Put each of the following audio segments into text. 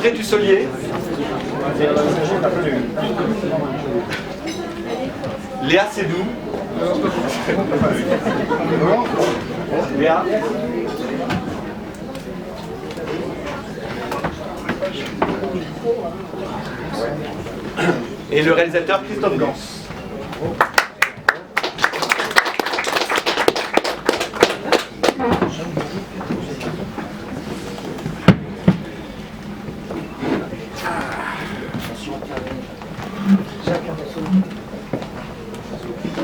André Tussolier, Léa Seydoux, Léa, et le réalisateur Christophe Gans.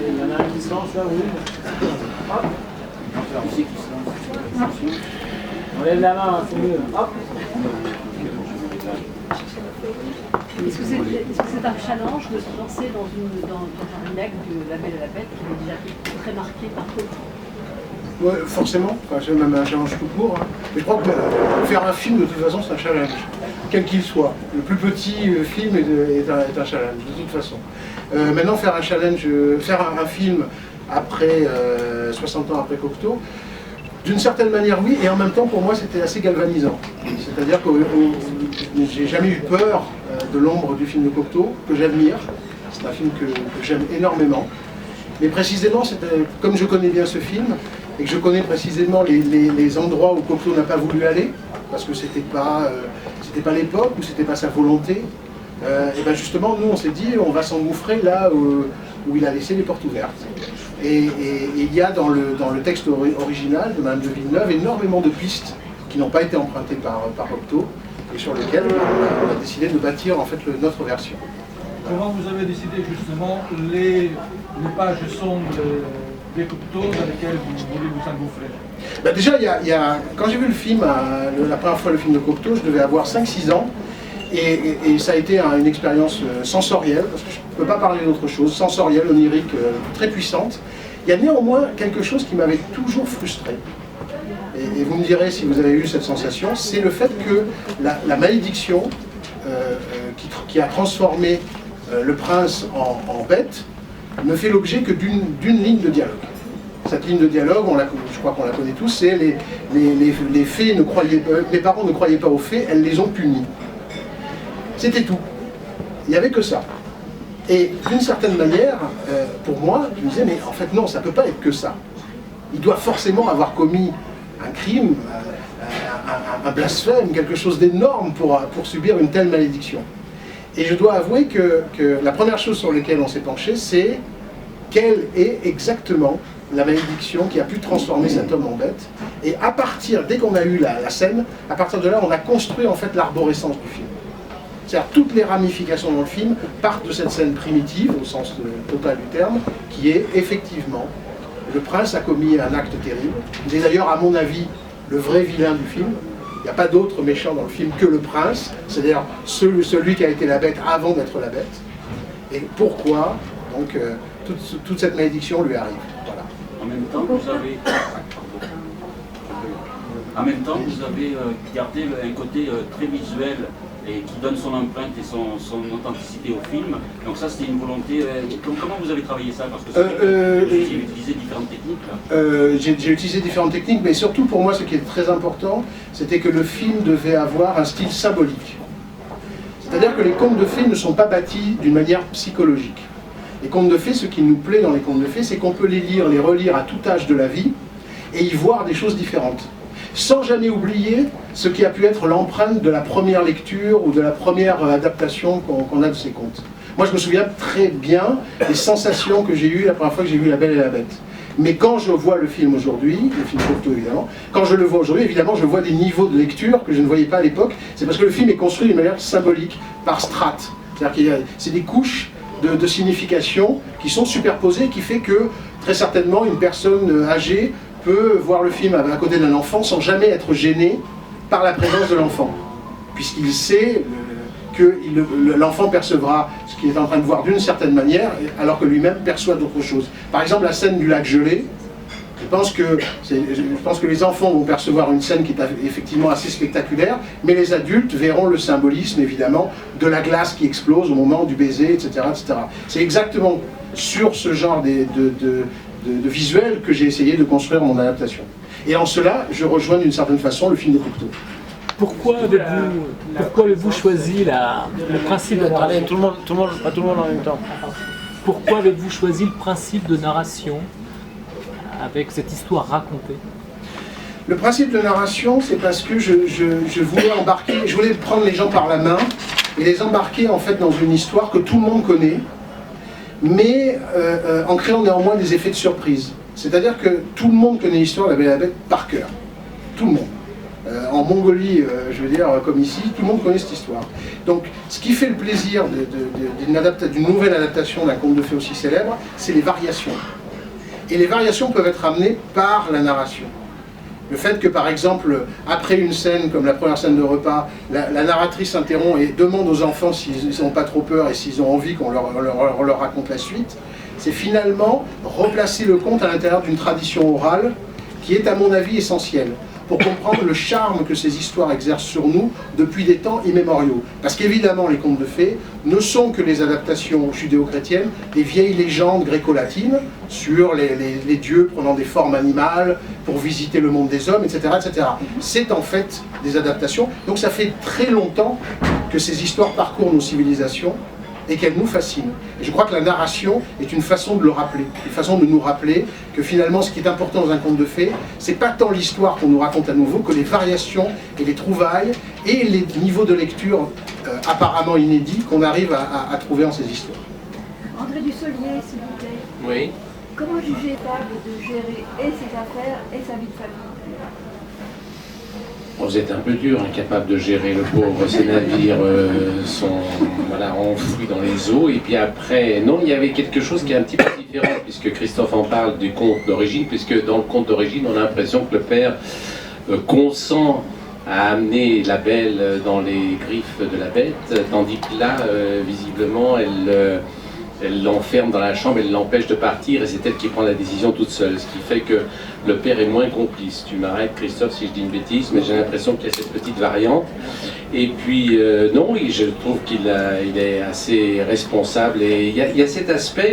Il y en a un qui se lance là, oui. On lève la main, c'est mieux. Hop. Est-ce que c'est un challenge de se lancer dans un remake de La Belle et la Bête qui est déjà très marqué par contre? Ouais, forcément, enfin, c'est même un challenge tout court. Hein. Mais je crois que faire un film, de toute façon, c'est un challenge, quel qu'il soit. Le plus petit film est un challenge, de toute façon. Maintenant, faire un film après 60 ans après Cocteau, d'une certaine manière, oui, et en même temps, pour moi, c'était assez galvanisant. C'est-à-dire que j'ai jamais eu peur de l'ombre du film de Cocteau, que j'admire. C'est un film que j'aime énormément. Mais précisément, comme je connais bien ce film, et que je connais précisément les endroits où Cocteau n'a pas voulu aller, parce que c'était pas l'époque, ou c'était pas sa volonté, et bien justement, nous, on s'est dit, on va s'engouffrer là où il a laissé les portes ouvertes. Et il y a dans le texte original de Madame de Villeneuve énormément de pistes qui n'ont pas été empruntées par Cocteau, et sur lesquelles on a décidé de bâtir en fait notre version. Comment vous avez décidé justement les pages sombres des Cocteau dans lesquelles vous voulez vous engouffrer? Ben déjà, quand j'ai vu le film, la première fois le film de Cocteau, je devais avoir 5-6 ans, et ça a été une expérience sensorielle, parce que je ne peux pas parler d'autre chose, sensorielle, onirique, très puissante. Il y a néanmoins quelque chose qui m'avait toujours frustré. Et vous me direz si vous avez eu cette sensation, c'est le fait que la malédiction qui a transformé le prince en bête ne fait l'objet que d'une ligne de dialogue. Cette ligne de dialogue, je crois qu'on la connaît tous, c'est les fées les parents ne croyaient pas aux fées, elles les ont punis. C'était tout. Il n'y avait que ça. Et d'une certaine manière, pour moi, je me disais, mais en fait non, ça ne peut pas être que ça. Il doit forcément avoir commis un crime, un blasphème, quelque chose d'énorme pour subir une telle malédiction. Et je dois avouer que la première chose sur laquelle on s'est penché, c'est quelle est exactement la malédiction qui a pu transformer cet homme en bête. Et à partir, dès qu'on a eu la scène, à partir de là, on a construit en fait l'arborescence du film. C'est-à-dire toutes les ramifications dans le film partent de cette scène primitive, au sens total du terme, qui est effectivement, le prince a commis un acte terrible. Il est d'ailleurs, à mon avis, le vrai vilain du film. Il n'y a pas d'autre méchant dans le film que le prince, c'est-à-dire celui qui a été la bête avant d'être la bête. Et pourquoi, donc, toute cette malédiction lui arrive. Voilà. En même temps, vous avez gardé un côté très visuel et qui donne son empreinte et son authenticité au film. Donc ça, c'était une volonté... comment vous avez travaillé ça? Parce que vous avez utilisé différentes techniques. J'ai utilisé différentes techniques, mais surtout pour moi, ce qui est très important, c'était que le film devait avoir un style symbolique. C'est-à-dire que les contes de fées ne sont pas bâtis d'une manière psychologique. Les contes de fées, ce qui nous plaît dans les contes de fées, c'est qu'on peut les lire, les relire à tout âge de la vie, et y voir des choses différentes. Sans jamais oublier ce qui a pu être l'empreinte de la première lecture ou de la première adaptation qu'on a de ces contes. Moi, je me souviens très bien des sensations que j'ai eues la première fois que j'ai vu La Belle et la Bête. Mais quand je vois le film aujourd'hui, le film Cocteau évidemment, quand je le vois aujourd'hui, évidemment, je vois des niveaux de lecture que je ne voyais pas à l'époque. C'est parce que le film est construit d'une manière symbolique, par strates. C'est-à-dire que c'est des couches de signification qui sont superposées, qui fait que, très certainement, une personne âgée peut voir le film à côté d'un enfant sans jamais être gêné par la présence de l'enfant, puisqu'il sait que l'enfant percevra ce qu'il est en train de voir d'une certaine manière, alors que lui-même perçoit d'autres choses. Par exemple, la scène du lac gelé, je pense que les enfants vont percevoir une scène qui est effectivement assez spectaculaire, mais les adultes verront le symbolisme, évidemment, de la glace qui explose au moment du baiser, etc. etc. C'est exactement sur ce genre de visuel que j'ai essayé de construire mon adaptation. Et en cela, je rejoins d'une certaine façon le film de Cocteau. Pourquoi avez-vous choisi le principe de narration? Pas tout le monde en même temps. Pourquoi avez-vous choisi le principe de narration avec cette histoire racontée? Le principe de narration, c'est parce que je voulais embarquer, je voulais prendre les gens par la main et les embarquer en fait dans une histoire que tout le monde connaît, mais en créant néanmoins des effets de surprise. C'est-à-dire que tout le monde connaît l'histoire de La Belle et la Bête par cœur. Tout le monde. En Mongolie, je veux dire, comme ici, tout le monde connaît cette histoire. Donc, ce qui fait le plaisir d'une nouvelle adaptation d'un conte de fées aussi célèbre, c'est les variations. Et les variations peuvent être amenées par la narration. Le fait que, par exemple, après une scène, comme la première scène de repas, la narratrice s'interrompt et demande aux enfants s'ils n'ont pas trop peur et s'ils ont envie qu'on leur raconte la suite, c'est finalement replacer le conte à l'intérieur d'une tradition orale qui est, à mon avis, essentielle pour comprendre le charme que ces histoires exercent sur nous depuis des temps immémoriaux. Parce qu'évidemment, les contes de fées ne sont que les adaptations judéo-chrétiennes des vieilles légendes gréco-latines sur les dieux prenant des formes animales pour visiter le monde des hommes, etc. etc. C'est en fait des adaptations. Donc ça fait très longtemps que ces histoires parcourent nos civilisations et qu'elles nous fascinent. Et je crois que la narration est une façon de le rappeler, une façon de nous rappeler que finalement ce qui est important dans un conte de fées, c'est pas tant l'histoire qu'on nous raconte à nouveau que les variations et les trouvailles et les niveaux de lecture apparemment inédits qu'on arrive à trouver en ces histoires. André Dussolier, s'il vous plaît. Oui. Comment juger capable de gérer et ses affaires et sa vie de famille? Vous êtes un peu dur, incapable de gérer le pauvre, ces navires sont enfouis dans les eaux. Et puis après, non, il y avait quelque chose qui est un petit peu différent, puisque Christophe en parle du conte d'origine, puisque dans le conte d'origine, on a l'impression que le père consent à amener la belle dans les griffes de la bête, tandis que là, visiblement, elle l'enferme dans la chambre, elle l'empêche de partir et c'est elle qui prend la décision toute seule. Ce qui fait que le père est moins complice. Tu m'arrêtes, Christophe, si je dis une bêtise, mais j'ai l'impression qu'il y a cette petite variante. Et puis, non, je trouve qu'il est assez responsable. Et il y a cet aspect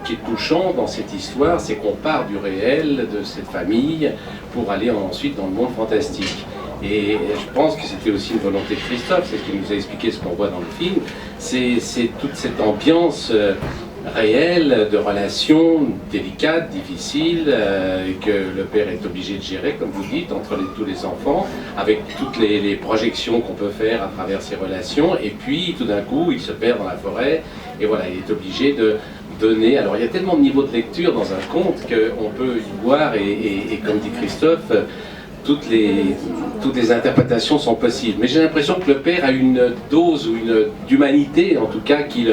qui est touchant dans cette histoire, c'est qu'on part du réel, de cette famille, pour aller ensuite dans le monde fantastique. Et je pense que c'était aussi une volonté de Christophe, c'est qu'il nous a expliqué ce qu'on voit dans le film, c'est toute cette ambiance réelle de relations délicates, difficiles, que le père est obligé de gérer, comme vous dites, entre tous les enfants, avec toutes les projections qu'on peut faire à travers ces relations, et puis tout d'un coup il se perd dans la forêt, et voilà, il est obligé de donner. Alors il y a tellement de niveaux de lecture dans un conte qu'on peut y voir, et comme dit Christophe, toutes les interprétations sont possibles. Mais j'ai l'impression que le père a une dose d'humanité, en tout cas, qui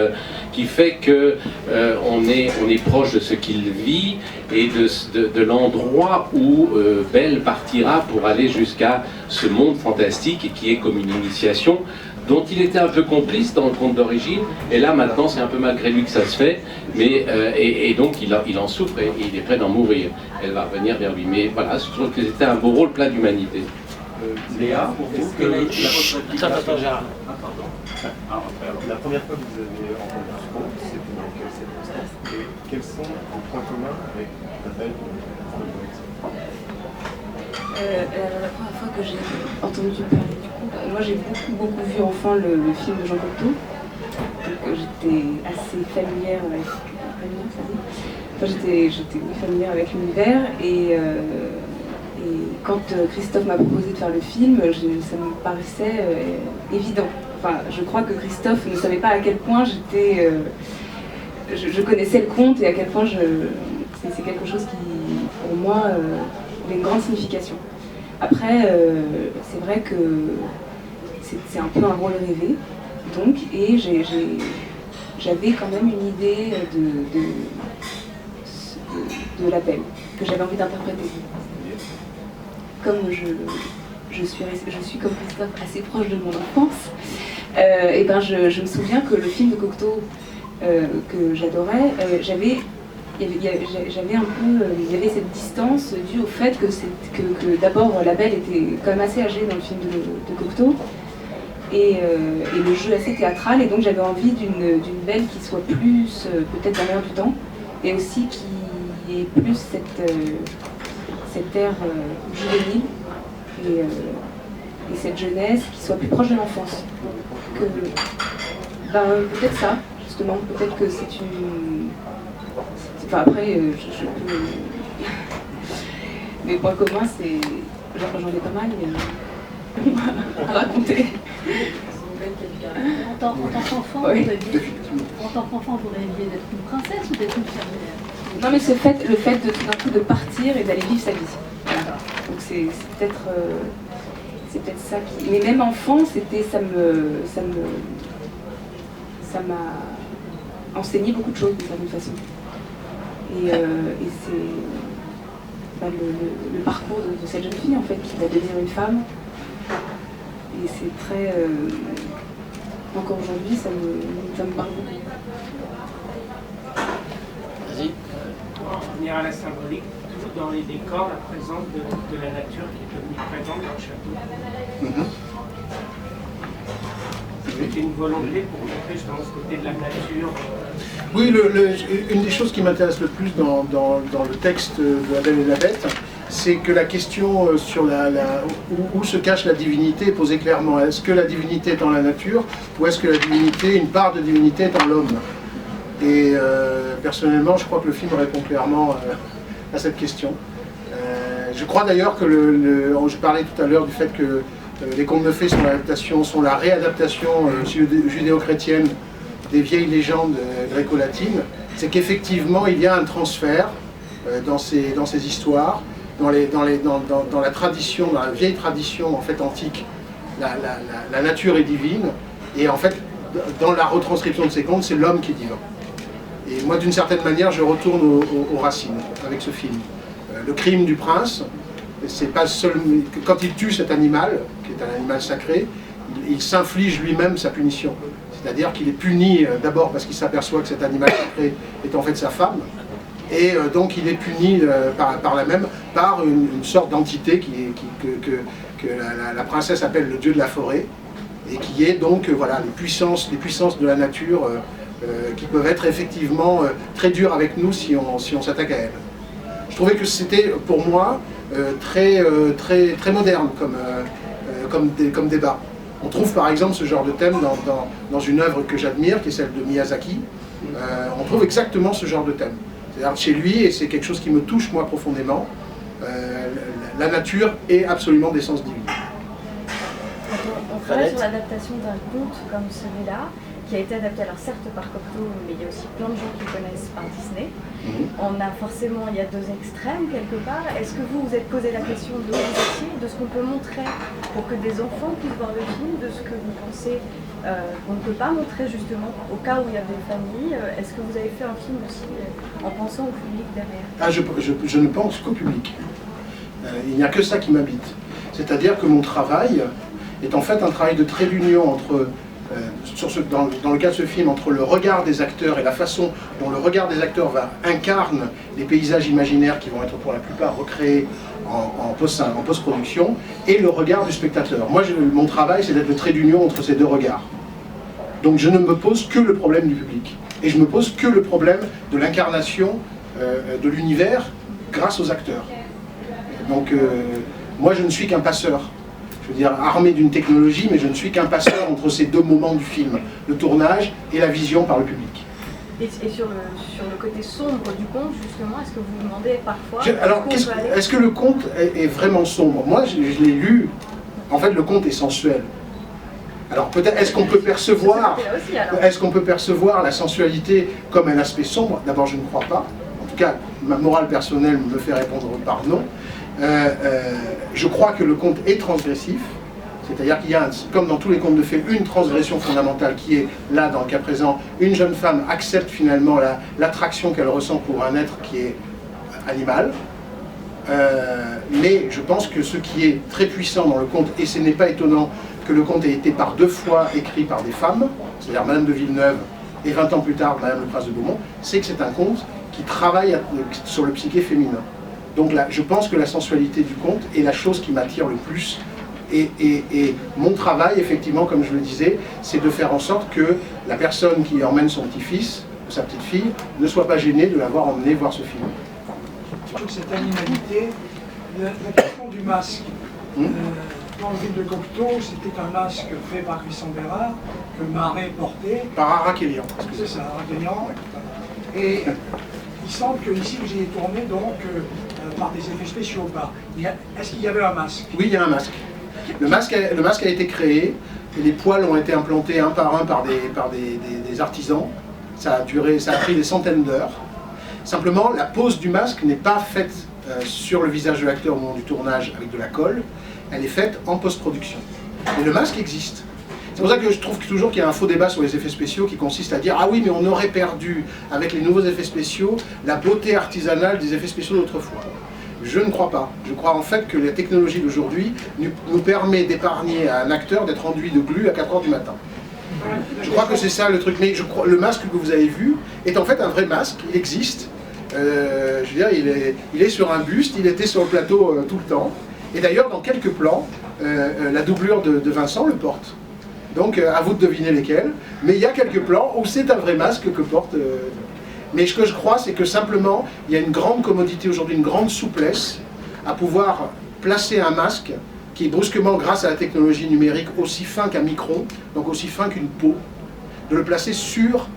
fait qu'on est proche de ce qu'il vit et de l'endroit où Belle partira pour aller jusqu'à ce monde fantastique et qui est comme une initiation dont il était un peu complice dans le conte d'origine, et là maintenant c'est un peu malgré lui que ça se fait, mais, et donc il en souffre et il est prêt d'en mourir. Elle va revenir vers lui, mais voilà, je trouve que c'était un beau rôle plein d'humanité. Léa, pour vous, Quelle est la votre Attends, Gérard. La première fois que vous avez entendu ce conte, c'était dans quelle circonstance et quels sont vos points communs avec la belle La première fois que j'ai entendu parler du conte, moi j'ai beaucoup vu enfant le film de Jean Cocteau, donc j'étais assez familière avec familière avec l'univers, et quand Christophe m'a proposé de faire le film, ça me paraissait évident. Enfin, je crois que Christophe ne savait pas à quel point je connaissais le conte et à quel point c'est quelque chose qui, pour moi, avait une grande signification. Après, c'est vrai que c'est un peu un rôle rêvé, donc, et j'avais quand même une idée de la belle que j'avais envie d'interpréter. Comme je suis comme Christophe assez proche de mon enfance, et ben je me souviens que le film de Cocteau que j'adorais, j'avais cette distance due au fait que d'abord la Belle était quand même assez âgée dans le film de Cocteau, et le jeu assez théâtral, et donc j'avais envie d'une Belle qui soit plus peut-être dans l'air du temps, et aussi qui ait plus cette ère juvénile et cette jeunesse qui soit plus proche de l'enfance. Peut-être ça, justement, peut-être que c'est une... Enfin après, je peux... Mes points communs, c'est... J'en ai pas mal, mais... à raconter. En tant qu'enfant, Oui. vous rêviez d'être une princesse ou d'être une fermière? Non, mais le fait de tout d'un coup de partir et d'aller vivre sa vie. Voilà. Donc c'est peut-être ça qui... Mais même enfant, ça m'a enseigné beaucoup de choses d'une certaine façon. Et c'est le parcours de cette jeune fille en fait qui va devenir une femme. Et c'est très... encore aujourd'hui, ça me parle beaucoup. Vas-y. Pour en revenir à la symbolique, toujours dans les décors, la présence de la nature qui est devenue présente dans le château. C'était une volonté pour montrer justement ce côté de la nature. Oui, une des choses qui m'intéresse le plus dans le texte de La Belle et la Bête, c'est que la question sur où se cache la divinité est posée clairement. Est-ce que la divinité est dans la nature ou est-ce que la divinité, une part de divinité est dans l'homme? Et personnellement, je crois que le film répond clairement à cette question. Je crois d'ailleurs que je parlais tout à l'heure du fait que les contes de fées sont la réadaptation judéo-chrétienne des vieilles légendes gréco-latines. C'est qu'effectivement, il y a un transfert dans ces histoires, dans la tradition, dans la vieille tradition en fait antique. La nature est divine, et en fait, dans la retranscription de ces contes, c'est l'homme qui est divin. Et moi, d'une certaine manière, je retourne aux racines avec ce film. Le crime du prince, c'est pas seulement... Quand il tue cet animal, qui est un animal sacré, il s'inflige lui-même sa punition. C'est-à-dire qu'il est puni d'abord parce qu'il s'aperçoit que cet animal sacré est en fait sa femme, et donc il est puni par là même par une sorte d'entité que la princesse appelle le dieu de la forêt, et qui est donc voilà, les puissances de la nature qui peuvent être effectivement très dures avec nous si on s'attaque à elles. Je trouvais que c'était pour moi très moderne comme débat. On trouve par exemple ce genre de thème dans une œuvre que j'admire, qui est celle de Miyazaki. On trouve exactement ce genre de thème. C'est-à-dire chez lui, et c'est quelque chose qui me touche moi profondément, la nature est absolument d'essence divine. On travaille sur l'adaptation d'un conte comme celui-là, qui a été adapté, alors certes par Cocteau, mais il y a aussi plein de gens qui connaissent par Disney. On a forcément, il y a deux extrêmes quelque part. Est-ce que vous êtes posé la question de ce qu'on peut montrer pour que des enfants puissent voir le film, de ce que vous pensez qu'on ne peut pas montrer justement au cas où il y a des familles? Est-ce que vous avez fait un film aussi en pensant au public derrière? Je ne pense qu'au public. Il n'y a que ça qui m'habite. C'est-à-dire que mon travail est en fait un travail de trait d'union entre... dans le cas de ce film, entre le regard des acteurs et la façon dont le regard des acteurs incarne les paysages imaginaires qui vont être pour la plupart recréés en post-production, et le regard du spectateur. Moi, mon travail, c'est d'être le trait d'union entre ces deux regards. Donc je ne me pose que le problème du public. Et je me pose que le problème de l'incarnation de l'univers grâce aux acteurs. Donc moi, je ne suis qu'un passeur. Je veux dire, armé d'une technologie, mais je ne suis qu'un passeur entre ces deux moments du film, le tournage et la vision par le public. Et sur le côté sombre du conte, justement, est-ce que vous vous demandez parfois... Alors, est-ce que le conte est vraiment sombre? Moi, je l'ai lu, en fait, le conte est sensuel. Alors, peut-être, est-ce qu'on peut percevoir la sensualité comme un aspect sombre? D'abord, je ne crois pas. En tout cas, ma morale personnelle me fait répondre par non. Je crois que le conte est transgressif, c'est-à-dire qu'il y a, comme dans tous les contes de fées, une transgression fondamentale qui est là, dans le cas présent, une jeune femme accepte finalement l'attraction qu'elle ressent pour un être qui est animal. Mais je pense que ce qui est très puissant dans le conte, et ce n'est pas étonnant que le conte ait été par deux fois écrit par des femmes, c'est-à-dire Madame de Villeneuve et 20 ans plus tard Madame le Prince de Beaumont, c'est que c'est un conte qui travaille sur le psyché féminin. Donc là, je pense que la sensualité du conte est la chose qui m'attire le plus. Et mon travail, effectivement, comme je le disais, c'est de faire en sorte que la personne qui emmène son petit-fils ou sa petite-fille ne soit pas gênée de l'avoir emmené voir ce film. Cette animalité, la question du masque, dans le film de Cocteau, c'était un masque fait par Christian Bérard, que Marais portait. Par Arakelian. C'est ça, Arakelian. Et il semble que ici vous ayez tourné donc par des effets spéciaux. Est-ce qu'il y avait un masque? Oui, il y a un masque. Le masque a été créé, et les poils ont été implantés un par des artisans. Ça a pris des centaines d'heures. Simplement, la pose du masque n'est pas faite sur le visage de l'acteur au moment du tournage avec de la colle, elle est faite en post-production. Et le masque existe. C'est pour ça que je trouve toujours qu'il y a un faux débat sur les effets spéciaux qui consiste à dire « Ah oui, mais on aurait perdu, avec les nouveaux effets spéciaux, la beauté artisanale des effets spéciaux d'autrefois. » Je ne crois pas. Je crois en fait que la technologie d'aujourd'hui nous permet d'épargner à un acteur d'être enduit de glu à 4 h du matin. Je crois que c'est ça le truc. Mais le masque que vous avez vu est en fait un vrai masque, il existe. Je veux dire, il est sur un buste, il était sur le plateau tout le temps. Et d'ailleurs, dans quelques plans, la doublure de Vincent le porte. Donc, à vous de deviner lesquels. Mais il y a quelques plans où c'est un vrai masque que porte... Mais ce que je crois, c'est que simplement, il y a une grande commodité aujourd'hui, une grande souplesse à pouvoir placer un masque qui est brusquement, grâce à la technologie numérique, aussi fin qu'un micron, donc aussi fin qu'une peau, de le placer sur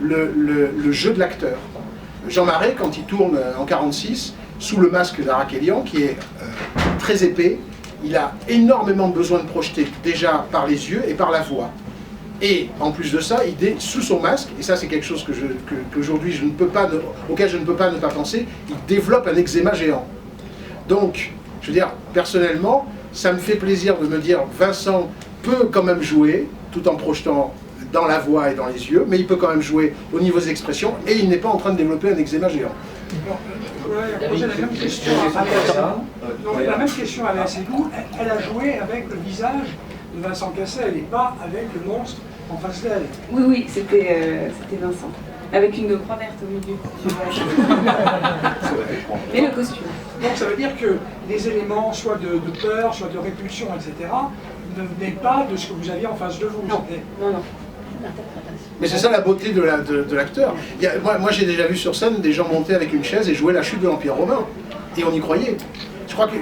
le jeu de l'acteur. Jean Marais, quand il tourne en 1946, sous le masque d'Arakelian, qui est très épais, il a énormément besoin de projeter déjà par les yeux et par la voix. Et en plus de ça, sous son masque, et ça c'est quelque chose qu'aujourd'hui auquel je ne peux pas ne pas penser, il développe un eczéma géant. Donc, je veux dire, personnellement, ça me fait plaisir de me dire Vincent peut quand même jouer, tout en projetant dans la voix et dans les yeux, mais il peut quand même jouer au niveau des expressions, et il n'est pas en train de développer un eczéma géant. La même question à Léa Seydoux, elle a joué avec le visage de Vincent Cassel et pas avec le monstre en face d'elle. Oui, oui, c'était Vincent. Avec une croix verte au milieu. Et le costume. Donc ça veut dire que les éléments, soit de peur, soit de répulsion, etc., ne venaient pas de ce que vous aviez en face de vous. Non, non, non. Mais c'est ça la beauté de l'acteur. Moi j'ai déjà vu sur scène des gens monter avec une chaise et jouer la chute de l'Empire romain. Et on y croyait. Je crois que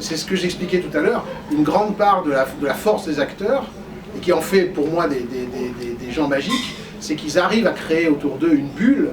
c'est ce que j'expliquais tout à l'heure, une grande part de la force des acteurs, et qui en fait pour moi des gens magiques, c'est qu'ils arrivent à créer autour d'eux une bulle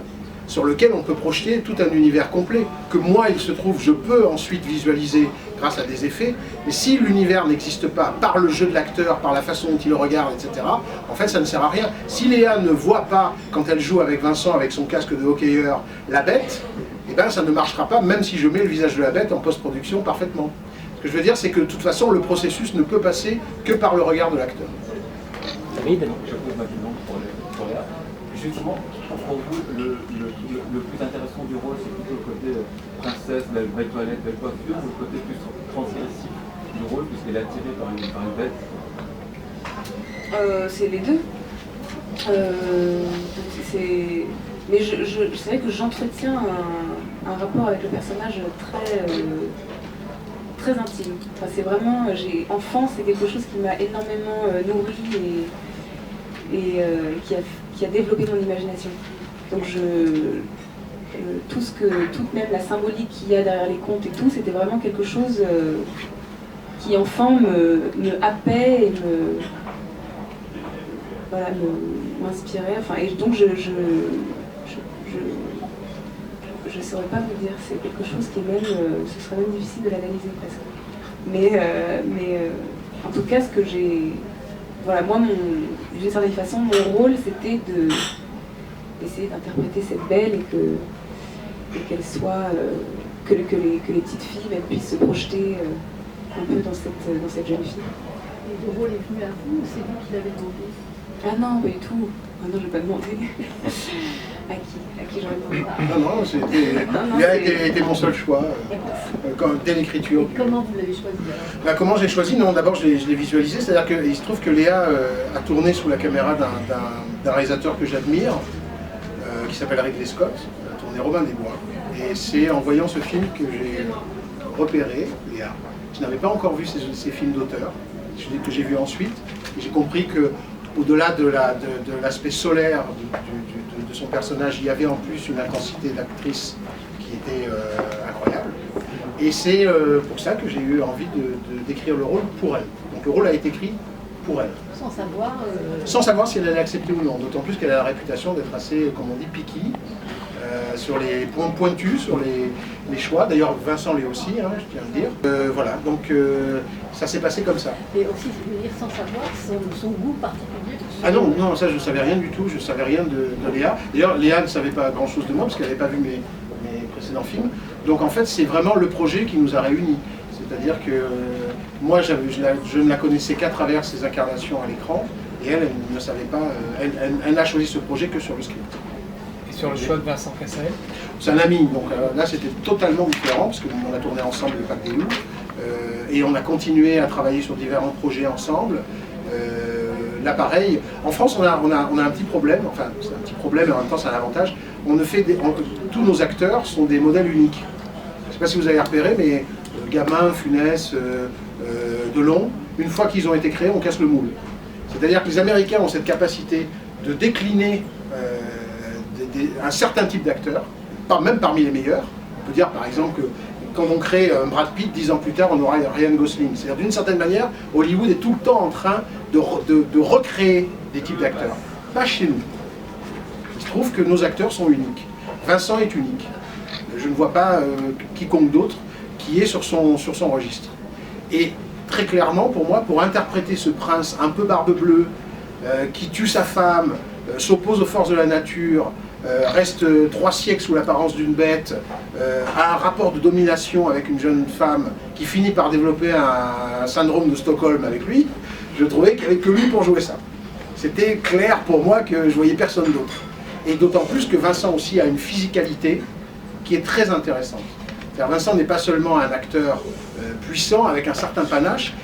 sur laquelle on peut projeter tout un univers complet, que moi, il se trouve, je peux ensuite visualiser grâce à des effets, mais si l'univers n'existe pas par le jeu de l'acteur, par la façon dont il le regarde, etc., en fait, ça ne sert à rien. Si Léa ne voit pas, quand elle joue avec Vincent, avec son casque de hockeyeur, la bête, eh ben, ça ne marchera pas, même si je mets le visage de la bête en post-production parfaitement. Ce que je veux dire, c'est que de toute façon, le processus ne peut passer que par le regard de l'acteur. Je pose ma question pour Léa. Justement, pour vous, le plus intéressant du rôle, c'est plutôt le côté princesse, belle toilette, belle coiffure, ou le côté plus transgressif du rôle, puisqu'elle est attirée par une bête? C'est les deux. Mais c'est vrai que j'entretiens un rapport avec le personnage très intime. Enfin, c'est vraiment, enfant, c'est quelque chose qui m'a énormément nourri et qui a développé mon imagination. Donc toute même la symbolique qu'il y a derrière les contes et tout, c'était vraiment quelque chose qui enfant me happait et m'inspirait. Enfin, et donc je saurais pas vous dire, c'est quelque chose qui est même, ce serait même difficile de l'analyser presque. Mais en tout cas, ce que j'ai, voilà, moi, d'une certaine façon, mon rôle, c'était d'essayer d'interpréter cette belle et qu'elle soit, que les petites filles même puissent se projeter un peu dans cette jeune fille. Et le rôle est venu à vous ou c'est vous qui l'avez demandé? Ah non, pas du tout. Ah non, je vais pas demander. À qui j'aurais demandé? Il a été mon seul choix dès l'écriture. Et comment vous l'avez choisi alors? Comment j'ai choisi? Non, d'abord je l'ai visualisé, c'est-à-dire qu'il se trouve que Léa a tourné sous la caméra d'un réalisateur que j'admire, qui s'appelle Ridley Scott, il a tourné Robin des Bois. Et c'est en voyant ce film que j'ai repéré Léa. Je n'avais pas encore vu ces films d'auteur, que j'ai vu ensuite, et j'ai compris que au-delà de l'aspect solaire de son personnage, il y avait en plus une intensité d'actrice qui était incroyable. Et c'est pour ça que j'ai eu envie d'écrire le rôle pour elle. Donc le rôle a été écrit pour elle. Sans savoir... Sans savoir si elle allait accepter ou non. D'autant plus qu'elle a la réputation d'être assez, comme on dit, picky, sur les points pointus, sur les choix. D'ailleurs, Vincent l'est aussi, hein, je tiens à le dire. Voilà, donc ça s'est passé comme ça. Et aussi, je veux dire, sans savoir son goût particulier. Ah non, non, ça je ne savais rien du tout, je ne savais rien de Léa. D'ailleurs, Léa ne savait pas grand-chose de moi, parce qu'elle n'avait pas vu mes précédents films. Donc en fait, c'est vraiment le projet qui nous a réunis. C'est-à-dire que moi, je ne la connaissais qu'à travers ses incarnations à l'écran, et elle ne savait pas, elle n'a choisi ce projet que sur le script. Et sur le choix de Vincent Cassel? C'est un ami, donc là c'était totalement différent, parce qu'on a tourné ensemble le Pape des Loups, et on a continué à travailler sur différents projets ensemble. Là pareil, en France on a un petit problème, enfin c'est un petit problème et en même temps c'est un avantage, tous nos acteurs sont des modèles uniques. Je ne sais pas si vous avez repéré, mais Gabin, Funès, Delon, une fois qu'ils ont été créés, on casse le moule. C'est-à-dire que les Américains ont cette capacité de décliner un certain type d'acteurs, même parmi les meilleurs. On peut dire par exemple que quand on crée Brad Pitt, 10 ans plus tard, on aura Ryan Gosling. C'est-à-dire d'une certaine manière, Hollywood est tout le temps en train de recréer des types d'acteurs. Pas chez nous. Il se trouve que nos acteurs sont uniques. Vincent est unique. Je ne vois pas quiconque d'autre qui est sur son registre. Et très clairement, pour moi, pour interpréter ce prince un peu barbe bleue, qui tue sa femme, s'oppose aux forces de la nature, reste 3 siècles sous l'apparence d'une bête, a un rapport de domination avec une jeune femme qui finit par développer un syndrome de Stockholm avec lui, je trouvais qu'il n'y avait que lui pour jouer ça. C'était clair pour moi que je voyais personne d'autre. Et d'autant plus que Vincent aussi a une physicalité qui est très intéressante. Vincent n'est pas seulement un acteur puissant avec un certain panache,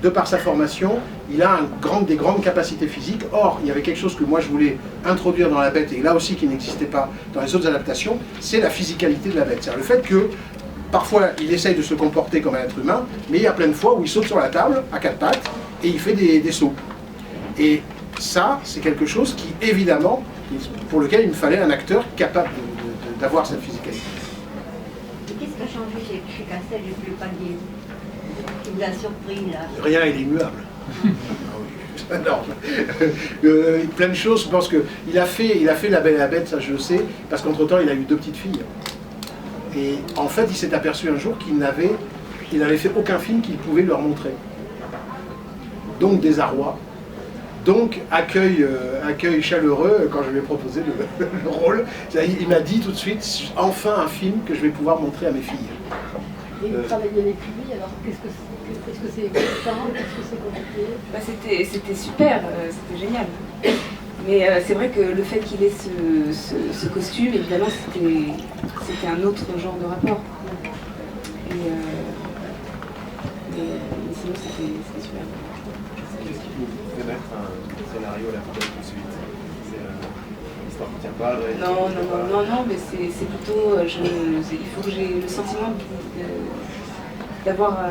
de par sa formation, il a des grandes capacités physiques. Or, il y avait quelque chose que moi je voulais introduire dans La Bête, et là aussi qui n'existait pas dans les autres adaptations, c'est la physicalité de la bête. C'est-à-dire le fait que, parfois, il essaye de se comporter comme un être humain, mais il y a plein de fois où il saute sur la table, à 4 pattes, et il fait des sauts. Et ça, c'est quelque chose qui, évidemment, pour lequel il me fallait un acteur capable d'avoir cette physicalité. Qu'est-ce qui a changé chez Cassel depuis le palier? Qui vous a surpris là? Rien, il est immuable. Plein de choses, je pense qu'il a fait La Belle et la Bête, ça je le sais, parce qu'entre-temps il a eu 2 petites filles. Et en fait, il s'est aperçu un jour qu'il n'avait fait aucun film qu'il pouvait leur montrer. Donc désarroi. Donc accueil chaleureux quand je lui ai proposé le rôle. Il m'a dit tout de suite, enfin un film que je vais pouvoir montrer à mes filles. Et vous travaillez avec lui, alors qu'est-ce que c'est excitant, qu'est-ce que c'est compliqué? C'était super, c'était génial. Mais c'est vrai que le fait qu'il ait ce costume, évidemment, c'était un autre genre de rapport. Mais sinon, c'était super. Qu'est-ce qui vous fait mettre un scénario à la poubelle tout de suite? C'est l'histoire qui tient pas. Non, mais c'est plutôt. Il faut que j'ai le sentiment d'avoir à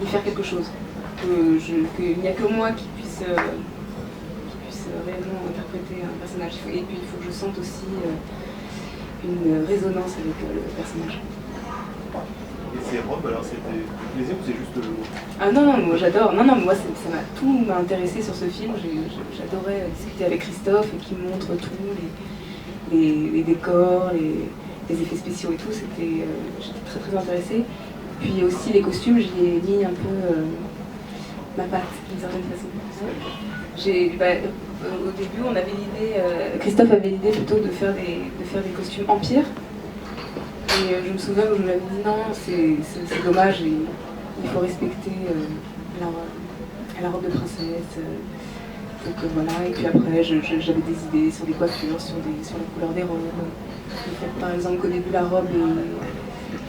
y faire quelque chose. Qu'il n'y a que moi qui puisse réellement interpréter un personnage. Et puis il faut que je sente aussi une résonance avec le personnage. Et ces robes, alors c'était du plaisir ou c'est juste le mot? Ah non, moi j'adore. Non, moi tout m'a intéressé sur ce film. J'adorais discuter avec Christophe et qui me montre tout, les décors, les effets spéciaux et tout. J'étais très très intéressée. Puis aussi les costumes, j'y ai mis un peu ma patte d'une certaine façon. Au début, on avait l'idée, Christophe avait l'idée plutôt de faire des costumes empire. Et je me souviens que je lui avais dit non, c'est dommage, il faut respecter la robe de princesse. Donc voilà, et puis après j'avais des idées sur des coiffures, sur la couleur des robes. Par exemple qu'au début la robe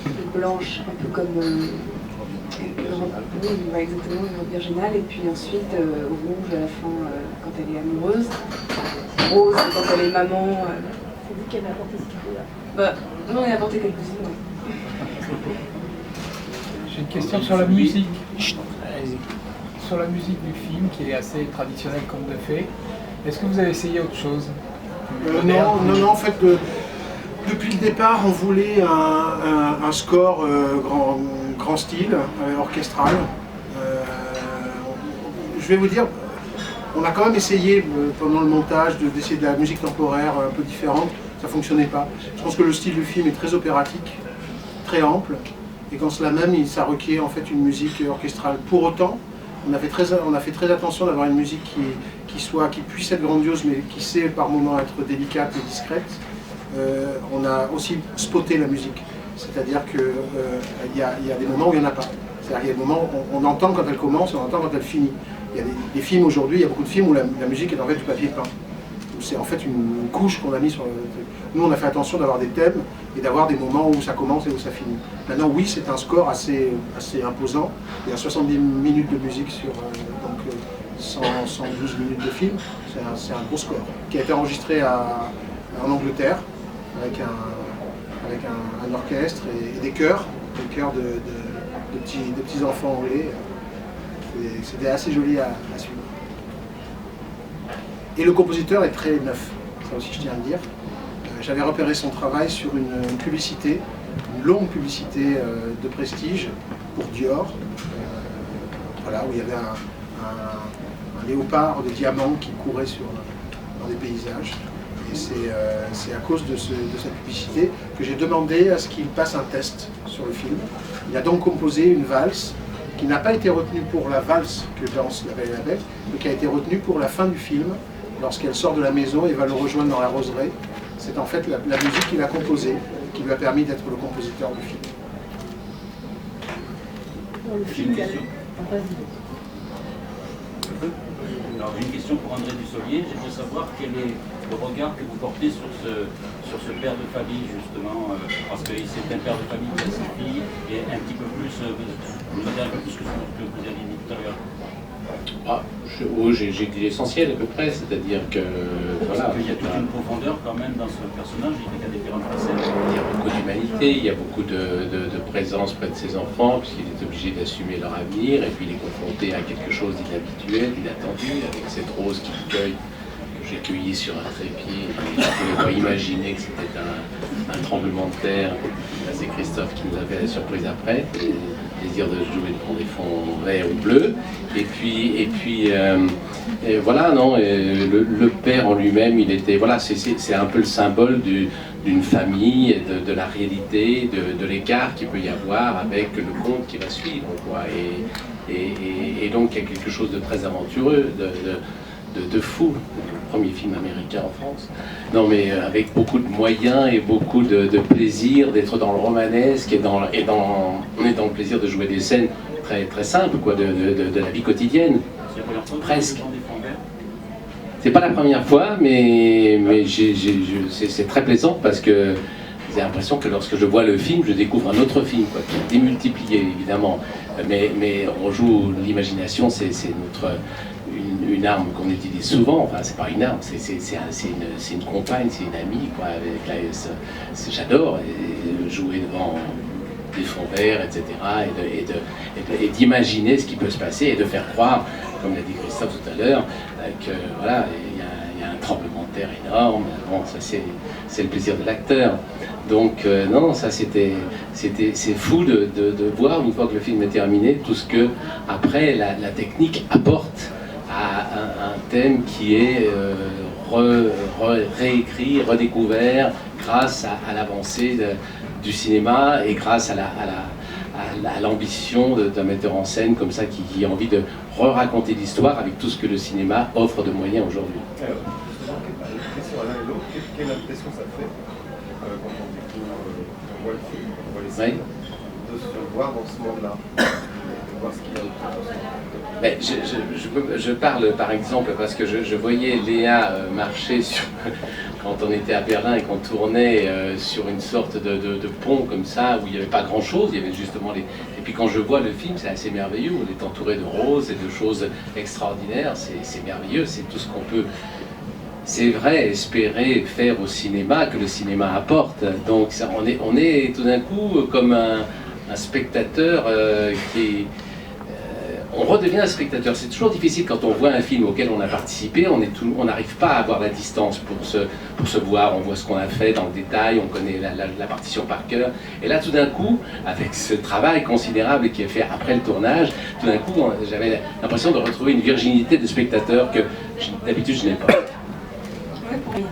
est blanche, un peu comme une robe, exactement, une robe virginale, et puis ensuite rouge à la fin quand elle est amoureuse, rose quand elle est maman. C'est vous qui avez apporté cette idée-là? Non, on a apporté quelques-unes. J'ai une question sur la musique. Sur la musique du film, qui est assez traditionnelle comme de fait. Est-ce que vous avez essayé autre chose? Non, en fait, Depuis le départ, on voulait un score grand style, orchestral. Je vais vous dire, on a quand même essayé pendant le montage d'essayer de la musique temporaire un peu différente, ça ne fonctionnait pas. Je pense que le style du film est très opératique, très ample, et qu'en cela même, ça requiert en fait une musique orchestrale. Pour autant, on a fait très attention d'avoir une musique qui puisse être grandiose, mais qui sait par moments être délicate et discrète. On a aussi spoté la musique, c'est-à-dire qu'il y a des moments où il n'y en a pas. C'est-à-dire qu'il y a des moments où on entend quand elle commence, on entend quand elle finit. Il y a des films aujourd'hui, il y a beaucoup de films où la musique est en fait du papier peint. C'est en fait une couche qu'on a mis sur le truc. Nous, on a fait attention d'avoir des thèmes et d'avoir des moments où ça commence et où ça finit. Maintenant, oui, c'est un score assez imposant. Il y a 70 minutes de musique sur 112 minutes de film. C'est un gros score qui a été enregistré en Angleterre avec un orchestre et des chœurs de petits enfants anglais. C'était assez joli à suivre. Et le compositeur est très neuf, ça aussi je tiens à le dire. J'avais repéré son travail sur une publicité, une longue publicité de prestige pour Dior, voilà, où il y avait un léopard de diamants qui courait dans des paysages. Et c'est à cause de cette publicité que j'ai demandé à ce qu'il passe un test sur le film. Il a donc composé une valse qui n'a pas été retenue pour la valse que danse La Belle et la Bête, mais qui a été retenue pour la fin du film, lorsqu'elle sort de la maison et va le rejoindre dans la roseraie. C'est en fait la musique qu'il a composée qui lui a permis d'être le compositeur du film. Dans le film, il y a Alors j'ai une question pour André Dussolier. J'aimerais savoir quel est le regard que vous portez sur ce père de famille justement, parce que c'est un père de famille qui a sa fille et un petit peu plus, vous avez un peu plus que ce que vous avez dit tout à l'heure. J'ai dit l'essentiel à peu près, c'est-à-dire que voilà. Il y a toute une profondeur quand même dans ce personnage, il y a différentes facettes. Il y a beaucoup d'humanité, il y a beaucoup de présence près de ses enfants, puisqu'il est obligé d'assumer leur avenir, et puis il est confronté à quelque chose d'inhabituel, d'inattendu, avec cette rose qu'il cueille, que j'ai cueillie sur un trépied, et je ne pouvais pas imaginer que c'était un tremblement de terre. C'est Christophe qui nous a fait la surprise après. Désir de jouer pour des fonds verts ou bleus, et puis voilà, non, le père en lui-même, il était, voilà, c'est un peu le symbole d'une famille, de la réalité, de l'écart qu'il peut y avoir avec le conte qui va suivre, quoi, et donc il y a quelque chose de très aventureux, de fou, le premier film américain en France. Non mais avec beaucoup de moyens et beaucoup de plaisir d'être dans le romanesque et on est dans le plaisir de jouer des scènes très, très simples, quoi, de la vie quotidienne. Presque. C'est pas la première fois, mais c'est très plaisant parce que j'ai l'impression que lorsque je vois le film, je découvre un autre film, quoi, qui est démultiplié évidemment. Mais on joue l'imagination, c'est une arme qu'on utilise souvent, enfin c'est pas une arme, c'est une compagne, c'est une amie, quoi, j'adore jouer devant des fonds verts, etc., et d'imaginer ce qui peut se passer et de faire croire, comme l'a dit Christophe tout à l'heure, que voilà, il y a un tremblement de terre énorme. Bon, ça c'est le plaisir de l'acteur. Donc non, ça c'est fou de voir, une fois que le film est terminé, tout ce que après la technique apporte à un thème qui est réécrit, redécouvert grâce à l'avancée du cinéma et grâce à l'ambition d'un metteur en scène comme ça qui a envie de re-raconter l'histoire avec tout ce que le cinéma offre de moyens aujourd'hui. Alors, question à l'un et l'autre, quelle impression ça fait quand on voit le film, quand on voit les scènes, de se voir dans ce monde-là, de voir ce qu'il y a autour. Mais je parle par exemple parce que je voyais Léa marcher quand on était à Berlin et qu'on tournait sur une sorte de pont comme ça où il n'y avait pas grand chose, il y avait justement Et puis quand je vois le film, c'est assez merveilleux, on est entouré de roses et de choses extraordinaires, c'est merveilleux, c'est tout ce qu'on peut, c'est vrai, espérer faire au cinéma, que le cinéma apporte. Donc ça, on est tout d'un coup comme un spectateur qui on redevient un spectateur. C'est toujours difficile quand on voit un film auquel on a participé, on n'arrive pas à avoir la distance pour se voir, on voit ce qu'on a fait dans le détail, on connaît la partition par cœur. Et là, tout d'un coup, avec ce travail considérable qui est fait après le tournage, tout d'un coup, j'avais l'impression de retrouver une virginité de spectateur que d'habitude je n'ai pas. Ouais, pour rien.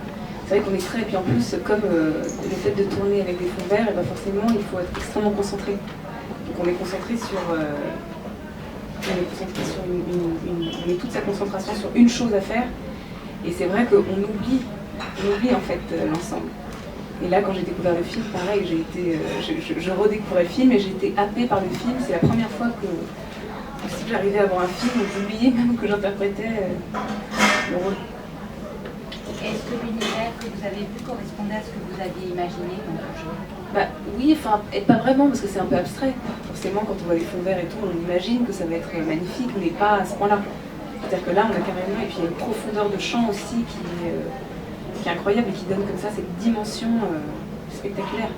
C'est vrai qu'on est très, et puis en plus, comme le fait de tourner avec des fonds verts, et ben forcément, il faut être extrêmement concentré. Donc on est concentré sur... on met toute sa concentration sur une chose à faire, et c'est vrai qu'on oublie en fait l'ensemble. Et là, quand j'ai découvert le film, pareil, je redécouvrais le film et j'ai été happée par le film. C'est la première fois que j'arrivais à voir un film où j'oubliais même que j'interprétais le rôle. Est-ce que l'univers que vous avez vu correspondait à ce que vous aviez imaginé dans le jeu? Bah oui, enfin, et pas vraiment, parce que c'est un peu abstrait. Forcément, quand on voit les fonds verts et tout, on imagine que ça va être magnifique, mais pas à ce point-là. C'est-à-dire que là, on a carrément, et puis il y a une profondeur de champ aussi qui est incroyable et qui donne comme ça cette dimension spectaculaire.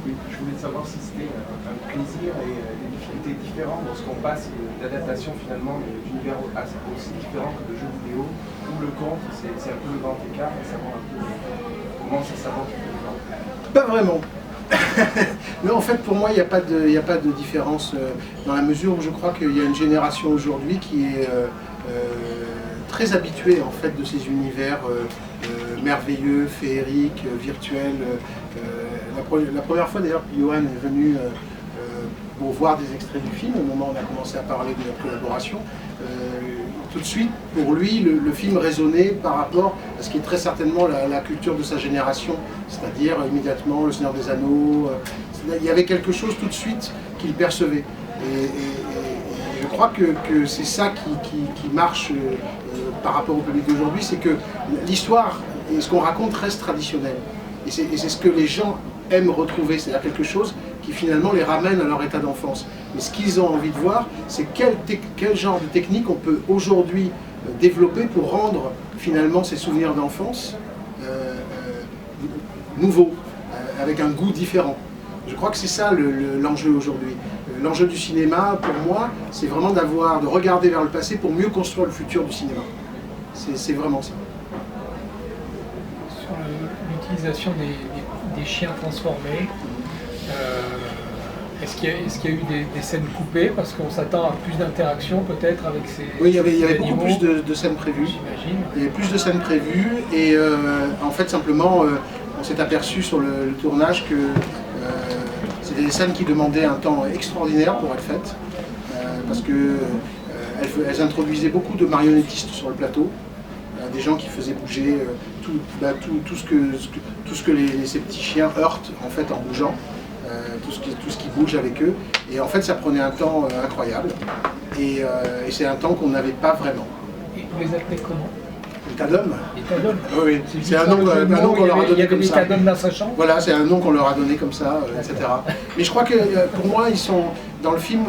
Oui, je voulais savoir si c'était un plaisir et des difficultés différentes lorsqu'on passe d'adaptation finalement d'univers aussi différent que le jeu vidéo ou le conte, c'est un peu le grand écart, et savoir un peu comment ça s'avance. Pas vraiment. Mais en fait, pour moi, il n'y a pas de différence dans la mesure où je crois qu'il y a une génération aujourd'hui qui est très habituée en fait de ces univers merveilleux, féeriques, virtuels. La première fois d'ailleurs que Johan est venu pour voir des extraits du film, au moment où on a commencé à parler de notre collaboration, tout de suite, pour lui, le film résonnait par rapport à ce qui est très certainement la culture de sa génération, c'est-à-dire immédiatement Le Seigneur des Anneaux. Il y avait quelque chose tout de suite qu'il percevait. Et je crois que c'est ça qui marche par rapport au public d'aujourd'hui, c'est que l'histoire et ce qu'on raconte reste traditionnel. Et c'est ce que les gens aiment retrouver, c'est-à-dire quelque chose qui finalement les ramène à leur état d'enfance. Mais ce qu'ils ont envie de voir, c'est quel genre de technique on peut aujourd'hui développer pour rendre finalement ces souvenirs d'enfance nouveaux, avec un goût différent. Je crois que c'est ça l'enjeu aujourd'hui. L'enjeu du cinéma, pour moi, c'est vraiment de regarder vers le passé pour mieux construire le futur du cinéma. C'est vraiment ça. Sur l'utilisation des chiens transformés, est-ce qu'il y a eu des scènes coupées parce qu'on s'attend à plus d'interaction peut-être avec ces Oui, il y avait beaucoup plus de scènes prévues. J'imagine. Il y avait plus de scènes prévues et en fait simplement on s'est aperçu sur le tournage que c'était des scènes qui demandaient un temps extraordinaire pour être faites parce qu'elles introduisaient beaucoup de marionnettistes sur le plateau, des gens qui faisaient bouger tout ce que ces petits chiens heurtent en fait en bougeant. Tout ce qui bouge avec eux, et en fait ça prenait un temps incroyable, et c'est un temps qu'on n'avait pas vraiment. Et vous les appelez comment? Les Tadom. Les Tadom. Oui, c'est un nom qu'on leur a donné comme ça. Il y avait des Tadom dans sa chambre. Voilà, c'est un nom qu'on leur a donné comme ça, etc. Mais je crois que pour moi, ils sont, dans le film,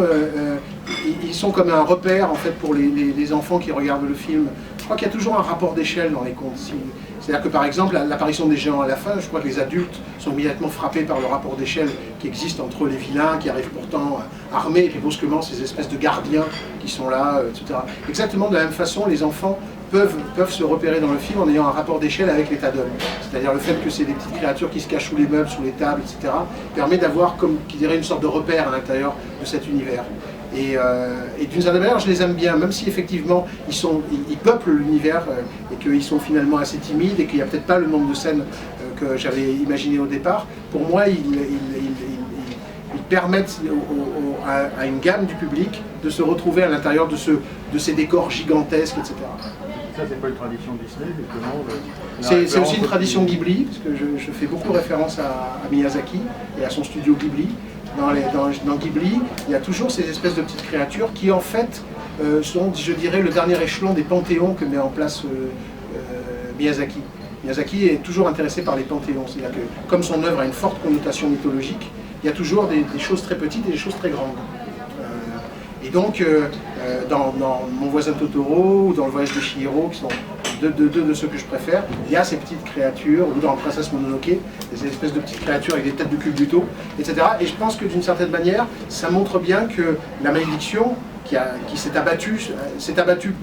ils sont comme un repère en fait pour les enfants qui regardent le film. Je crois qu'il y a toujours un rapport d'échelle dans les contes. C'est-à-dire que par exemple, l'apparition des géants à la fin, je crois que les adultes sont immédiatement frappés par le rapport d'échelle qui existe entre les vilains qui arrivent pourtant armés et puis brusquement ces espèces de gardiens qui sont là, etc. Exactement de la même façon, les enfants peuvent se repérer dans le film en ayant un rapport d'échelle avec les Tadom. C'est-à-dire le fait que c'est des petites créatures qui se cachent sous les meubles, sous les tables, etc. permet d'avoir, comme qui dirait, une sorte de repère à l'intérieur de cet univers. Et d'une certaine manière, je les aime bien, même si effectivement ils peuplent l'univers et qu'ils sont finalement assez timides et qu'il n'y a peut-être pas le nombre de scènes que j'avais imaginé au départ. Pour moi, ils permettent à une gamme du public de se retrouver à l'intérieur de ces décors gigantesques, etc. Ça, c'est pas une tradition Disney, justement. C'est aussi une tradition Ghibli, parce que je fais beaucoup référence à Miyazaki et à son studio Ghibli. Dans Ghibli, il y a toujours ces espèces de petites créatures qui, en fait, sont, je dirais, le dernier échelon des panthéons que met en place Miyazaki. Miyazaki est toujours intéressé par les panthéons, c'est-à-dire que, comme son œuvre a une forte connotation mythologique, il y a toujours des choses très petites et des choses très grandes. Et donc, dans Mon voisin Totoro ou dans Le voyage de Chihiro, qui sont deux de ceux que je préfère, il y a ces petites créatures, ou dans Princesse Mononoke, des espèces de petites créatures avec des têtes de Culbuto, etc. Et je pense que d'une certaine manière, ça montre bien que la malédiction, qui s'est abattue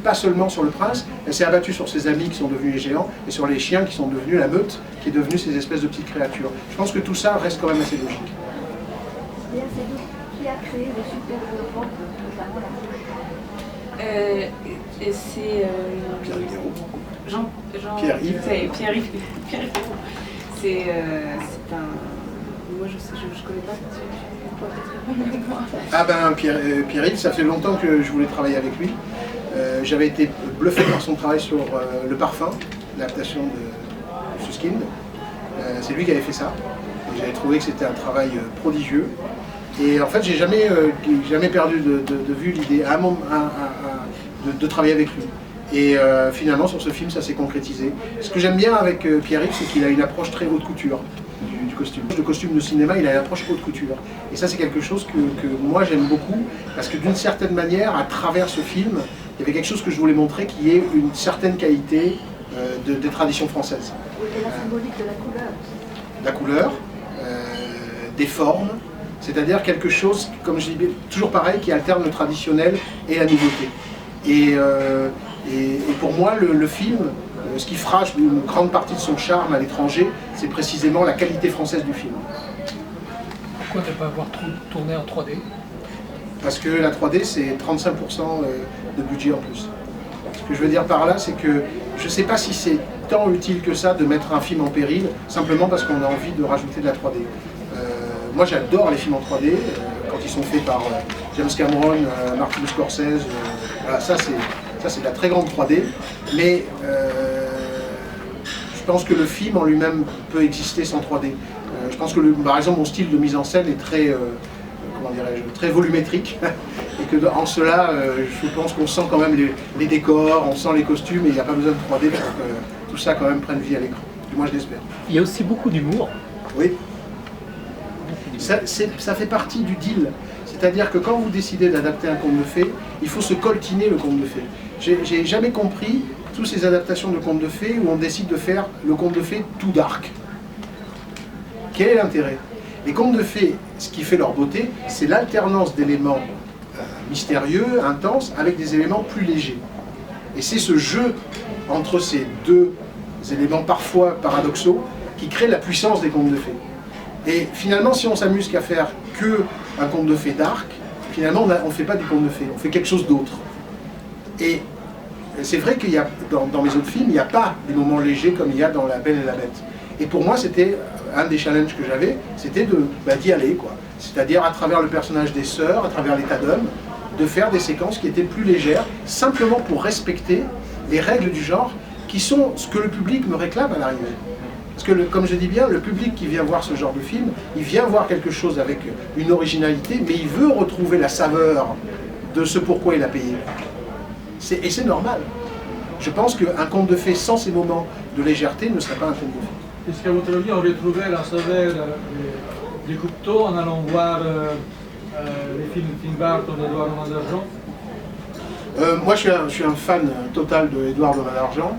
pas seulement sur le prince, elle s'est abattue sur ses amis qui sont devenus les géants et sur les chiens qui sont devenus la meute, qui est devenue ces espèces de petites créatures. Je pense que tout ça reste quand même assez logique. Et c'est donc qui a créé le super-héros, notamment la c'est Pierre-Yves. Pierre-Yves. C'est un... Moi je connais pas. Ah ben Pierre-Yves, ça fait longtemps que je voulais travailler avec lui. J'avais été bluffé par son travail sur Le Parfum, l'adaptation de Suskind. C'est lui qui avait fait ça. J'avais trouvé que c'était un travail prodigieux. Et en fait, j'ai jamais perdu de vue l'idée de travailler avec lui. Et finalement, sur ce film, ça s'est concrétisé. Ce que j'aime bien avec Pierre-Yves, c'est qu'il a une approche très haute couture du costume. Le costume de cinéma, il a une approche haute couture. Et ça, c'est quelque chose que moi, j'aime beaucoup, parce que d'une certaine manière, à travers ce film, il y avait quelque chose que je voulais montrer qui est une certaine qualité des traditions françaises. Et la symbolique de la couleur. La couleur, des formes, c'est-à-dire quelque chose, comme je dis, toujours pareil, qui alterne le traditionnel et la nouveauté. Et pour moi, le film, ce qui fera une grande partie de son charme à l'étranger, c'est précisément la qualité française du film. Pourquoi ne pas avoir tourné en 3D? Parce que la 3D, c'est 35% de budget en plus. Ce que je veux dire par là, c'est que je ne sais pas si c'est tant utile que ça de mettre un film en péril, simplement parce qu'on a envie de rajouter de la 3D. Moi, j'adore les films en 3D, quand ils sont faits par James Cameron, Martin Scorsese, voilà, ça c'est de la très grande 3D, mais je pense que le film en lui-même peut exister sans 3D. Je pense que, par exemple, mon style de mise en scène est très, comment dirais-je, très volumétrique, et que en cela, je pense qu'on sent quand même les décors, on sent les costumes, et il n'y a pas besoin de 3D pour que tout ça quand même prenne vie à l'écran. Du moins, je l'espère. Il y a aussi beaucoup d'humour. Oui. Ça fait partie du deal. C'est-à-dire que quand vous décidez d'adapter un conte de fées, il faut se coltiner le conte de fées. J'ai jamais compris toutes ces adaptations de contes de fées où on décide de faire le conte de fées tout dark. Quel est l'intérêt? Les contes de fées, ce qui fait leur beauté, c'est l'alternance d'éléments mystérieux, intenses, avec des éléments plus légers. Et c'est ce jeu entre ces deux éléments parfois paradoxaux qui crée la puissance des contes de fées. Et finalement, si on s'amuse qu'à faire que un conte de fées dark, finalement on ne fait pas du conte de fées, on fait quelque chose d'autre. Et c'est vrai qu'il y a, dans mes autres films, il n'y a pas des moments légers comme il y a dans La Belle et la Bête. Et pour moi, c'était un des challenges que j'avais, c'était d'y aller, quoi. C'est-à-dire à travers le personnage des sœurs, à travers l'état d'homme, de faire des séquences qui étaient plus légères, simplement pour respecter les règles du genre, qui sont ce que le public me réclame à l'arrivée. Parce que, comme je dis bien, le public qui vient voir ce genre de film, il vient voir quelque chose avec une originalité, mais il veut retrouver la saveur de ce pourquoi il a payé. Et c'est normal. Je pense qu'un conte de fées sans ces moments de légèreté ne serait pas un conte de fées. Est-ce qu'à votre avis, on retrouvait la saveur des Cocteau en allant voir les films de Tim Burton d'Edouard de Main d'Argent? Moi, je suis un fan total d'Edouard de Main d'Argent.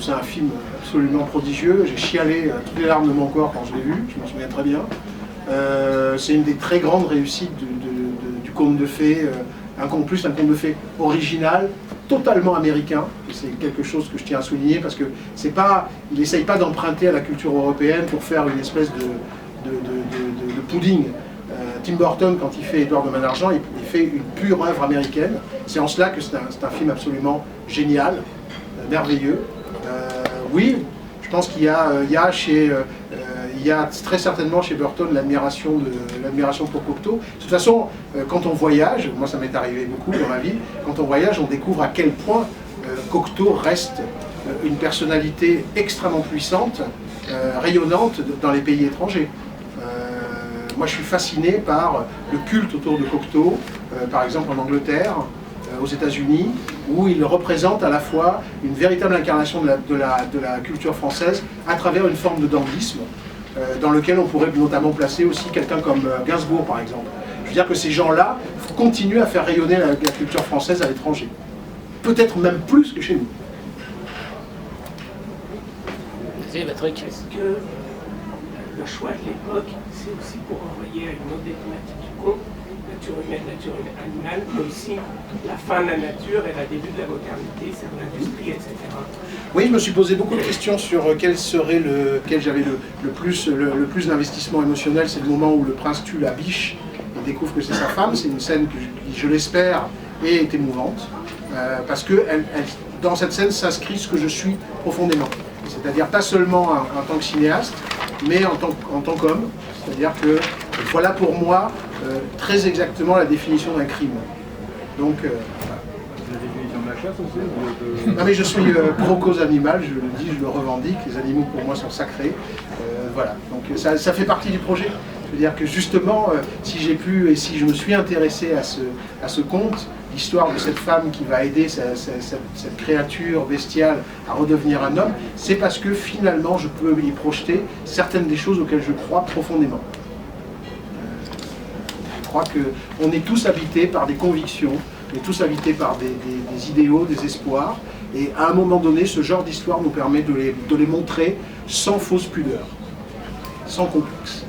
C'est un film absolument prodigieux. J'ai chialé toutes les larmes de mon corps quand je l'ai vu, je m'en souviens très bien. C'est une des très grandes réussites du conte de fées, un conte de fées original, totalement américain. C'est quelque chose que je tiens à souligner parce que il n'essaye pas d'emprunter à la culture européenne pour faire une espèce de pudding. Tim Burton, quand il fait Edouard de Main d'Argent, il fait une pure œuvre américaine. C'est en cela que c'est un film absolument génial, merveilleux. Oui, je pense qu'il y a très certainement chez Burton l'admiration pour Cocteau. De toute façon, quand on voyage, moi ça m'est arrivé beaucoup dans ma vie, quand on voyage, on découvre à quel point Cocteau reste une personnalité extrêmement puissante, rayonnante dans les pays étrangers. Moi je suis fasciné par le culte autour de Cocteau, par exemple en Angleterre, aux États-Unis, où il représente à la fois une véritable incarnation de la culture française à travers une forme de dandysme, dans lequel on pourrait notamment placer aussi quelqu'un comme Gainsbourg par exemple. Je veux dire que ces gens-là continuent à faire rayonner la culture française à l'étranger. Peut-être même plus que chez nous. Est-ce que le choix de l'époque, c'est aussi pour envoyer une autre des thématiques du conte, nature humaine, nature animale, mais aussi la fin de la nature et le début de la modernité, c'est l'industrie, etc. Oui, je me suis posé beaucoup de questions sur quel j'avais le plus d'investissement émotionnel. C'est le moment où le prince tue la biche et découvre que c'est sa femme. C'est une scène qui, je l'espère, est émouvante, parce que dans cette scène s'inscrit ce que je suis profondément. C'est-à-dire pas seulement en tant que cinéaste, mais en tant qu'homme. C'est-à-dire que voilà pour moi très exactement la définition d'un crime. Donc, La définition de la chasse aussi non mais je suis pro-cause animale, je le dis, je le revendique, les animaux pour moi sont sacrés. Voilà, donc ça fait partie du projet. Je veux dire que justement, si j'ai pu et si je me suis intéressé à ce conte, l'histoire de cette femme qui va aider cette créature bestiale à redevenir un homme, c'est parce que finalement je peux y projeter certaines des choses auxquelles je crois profondément. Je crois qu'on est tous habités par des convictions, on est tous habités par des idéaux, des espoirs, et à un moment donné, ce genre d'histoire nous permet de les montrer sans fausse pudeur, sans complexe.